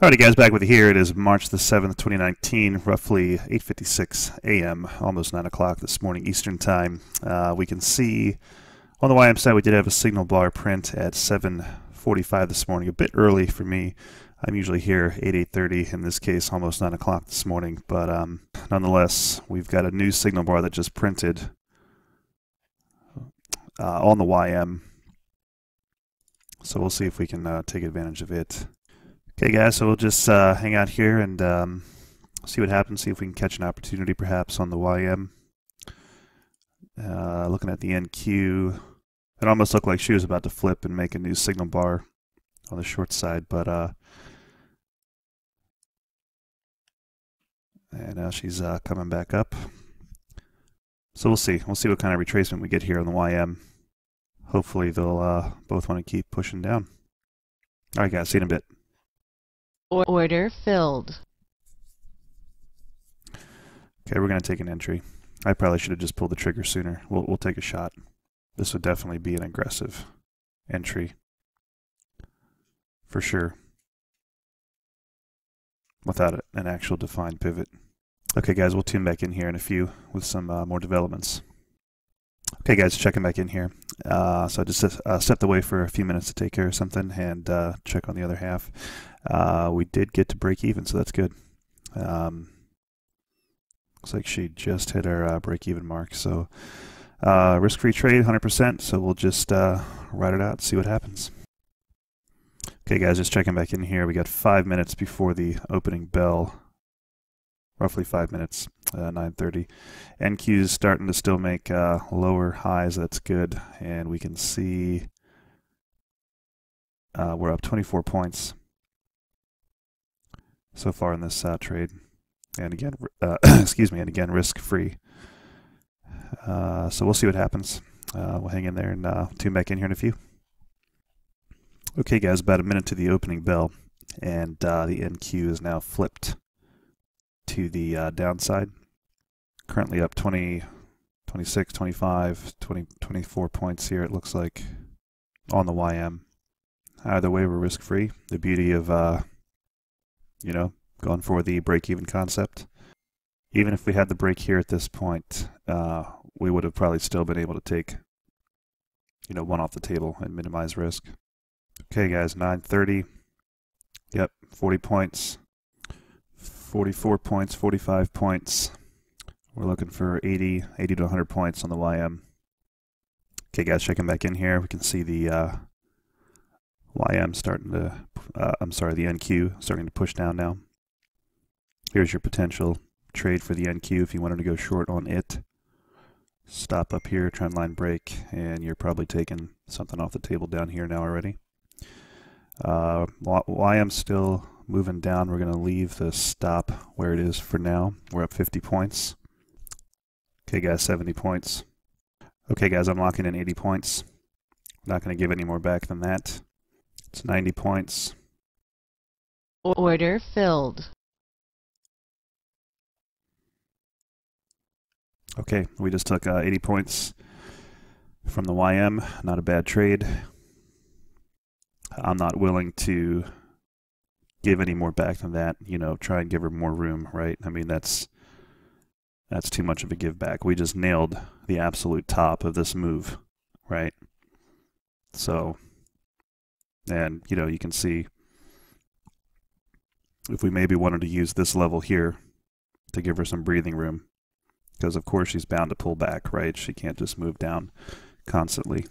Alrighty guys, back with you here. It is March the 7th, 2019, roughly 8:56 a.m., almost 9 o'clock this morning Eastern Time. We can see on the YM side we did have a signal bar print at 7:45 this morning, a bit early for me. I'm usually here 8:30, in this case almost 9 o'clock this morning, but nonetheless, we've got a new signal bar that just printed on the YM, so we'll see if we can take advantage of it. Okay guys, so we'll just hang out here and see what happens, see if we can catch an opportunity perhaps on the YM. Looking at the NQ, it almost looked like she was about to flip and make a new signal bar on the short side, but and now she's coming back up. So we'll see what kind of retracement we get here on the YM. Hopefully they'll both want to keep pushing down. Alright guys, see you in a bit. Order filled. Okay, we're going to take an entry. I probably should have just pulled the trigger sooner. We'll take a shot. This would definitely be an aggressive entry. For sure. Without an actual defined pivot. Okay guys, we'll tune back in here in a few with some more developments. Okay guys, checking back in here. So I just stepped away for a few minutes to take care of something and check on the other half. We did get to break even, so that's good. Looks like she just hit our break even mark. So risk-free trade, 100%. So we'll just ride it out, see what happens. Okay guys, just checking back in here. We got 5 minutes before the opening bell. Roughly 5 minutes, 9:30. NQ's starting to still make lower highs. That's good, and we can see we're up 24 points so far in this trade. And again, excuse me, and again, risk-free. So we'll see what happens. We'll hang in there and tune back in here in a few. Okay, guys, about a minute to the opening bell, and the NQ is now flipped to the downside. Currently up 20, 26, 25, 20, 24 points here, it looks like, on the YM. Either way, we're risk-free. The beauty of, you know, going for the break-even concept. Even if we had the break here at this point, we would have probably still been able to take, you know, one off the table and minimize risk. Okay, guys, 9:30. Yep, 40 points. 44 points, 45 points. We're looking for 80 to 100 points on the YM. Okay guys, checking back in here. We can see the YM starting to, the NQ starting to push down now. Here's your potential trade for the NQ if you wanted to go short on it. Stop up here, trend line break, and you're probably taking something off the table down here now already. YM still moving down. We're going to leave the stop where it is for now. We're up 50 points. Okay guys, 70 points. Okay guys, I'm locking in 80 points. Not going to give any more back than that. It's 90 points. Order filled. Okay, we just took 80 points from the YM. Not a bad trade. I'm not willing to give any more back than that, you know, try and give her more room, right? I mean, that's too much of a give back. We just nailed the absolute top of this move, right? So, and, you know, you can see if we maybe wanted to use this level here to give her some breathing room, because of course she's bound to pull back, right? She can't just move down constantly.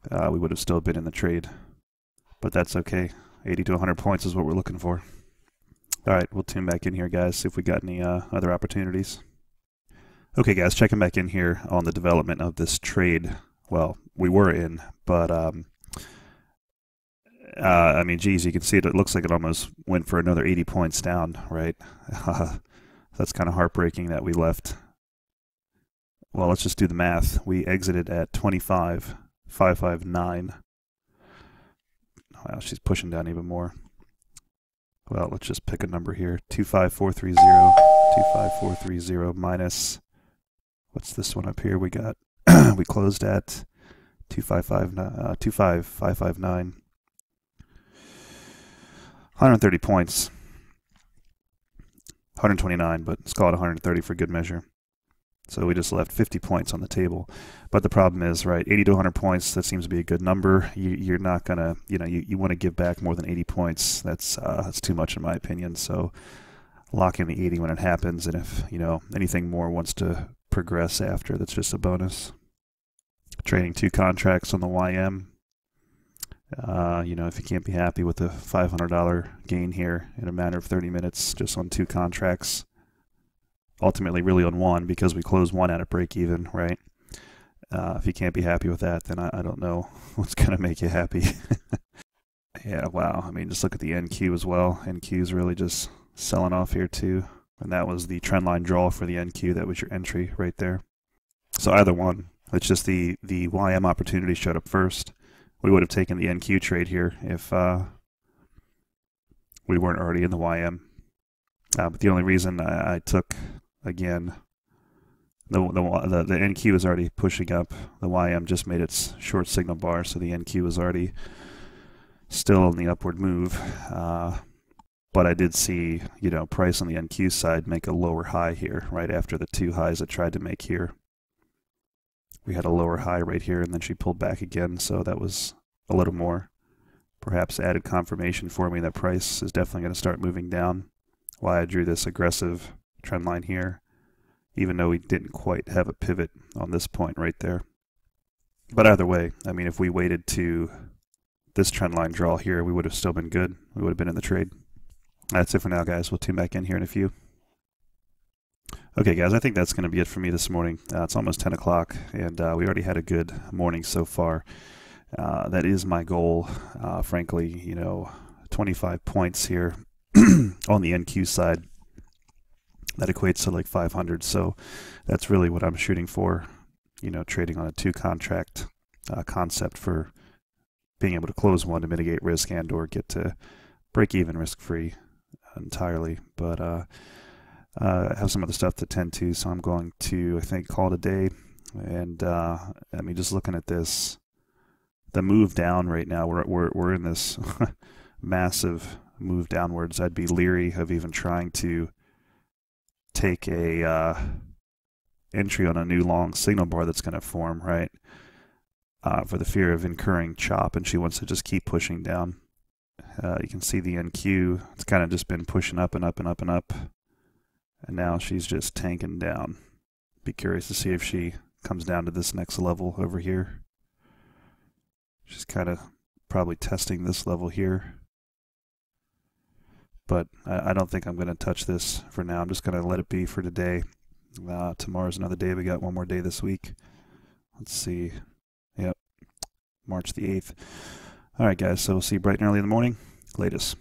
We would have still been in the trade, but that's okay. 80 to 100 points is what we're looking for. Alright, we'll tune back in here, guys, see if we got any other opportunities. Okay, guys, checking back in here on the development of this trade. Well, we were in, but, I mean, geez, you can see it looks like it almost went for another 80 points down, right? That's kind of heartbreaking that we left. Well, let's just do the math. We exited at 25,559. Wow, she's pushing down even more. Well, let's just pick a number here. 25430. 25430 minus, what's this one up here? We got, we closed at 25559. 130 points. 129, but let's call it 130 for good measure. So we just left 50 points on the table. But the problem is, right, 80 to 100 points, that seems to be a good number. You're not going to, you want to give back more than 80 points. That's too much in my opinion. So lock in the 80 when it happens. And if, anything more wants to progress after, that's just a bonus. Trading 2 contracts on the YM. If you can't be happy with a $500 gain here in a matter of 30 minutes just on 2 contracts, ultimately really on one because we closed one at a break even, right? If you can't be happy with that, then I don't know what's going to make you happy. Yeah, wow. I mean, just look at the NQ as well. NQ is really just selling off here too. And that was the trend line draw for the NQ. That was your entry right there. So either one. It's just the YM opportunity showed up first. We would have taken the NQ trade here if we weren't already in the YM. But the only reason I took, again, the NQ is already pushing up. The YM just made its short signal bar, so the NQ is already still in the upward move. But I did see, price on the NQ side make a lower high here, right after the 2 highs it tried to make here. We had a lower high right here, and then she pulled back again, so that was a little more, perhaps added confirmation for me that price is definitely going to start moving down. Why I drew this aggressive trend line here, even though we didn't quite have a pivot on this point right there. But either way, I mean, if we waited to this trend line draw here, we would have still been good. We would have been in the trade. That's it for now, guys. We'll tune back in here in a few. Okay, guys, I think that's going to be it for me this morning. It's almost 10 o'clock, and we already had a good morning so far. That is my goal, frankly, 25 points here on the NQ side. That equates to like 500, so that's really what I'm shooting for, trading on a 2 contract concept for being able to close one to mitigate risk and or get to break even risk-free entirely. But I have some other stuff to tend to, so I'm going to, I think, call it a day. And just looking at this, the move down right now, we're in this massive move downwards. I'd be leery of even trying to take a entry on a new long signal bar that's going to form, right? For the fear of incurring chop, and she wants to just keep pushing down. You can see the NQ, it's kind of just been pushing up and up and up and up. And now she's just tanking down. Be curious to see if she comes down to this next level over here. She's kind of probably testing this level here. But I don't think I'm going to touch this for now. I'm just going to let it be for today. Tomorrow's another day. We got one more day this week. Let's see. Yep. March the 8th. All right, guys. So we'll see you bright and early in the morning. Latest.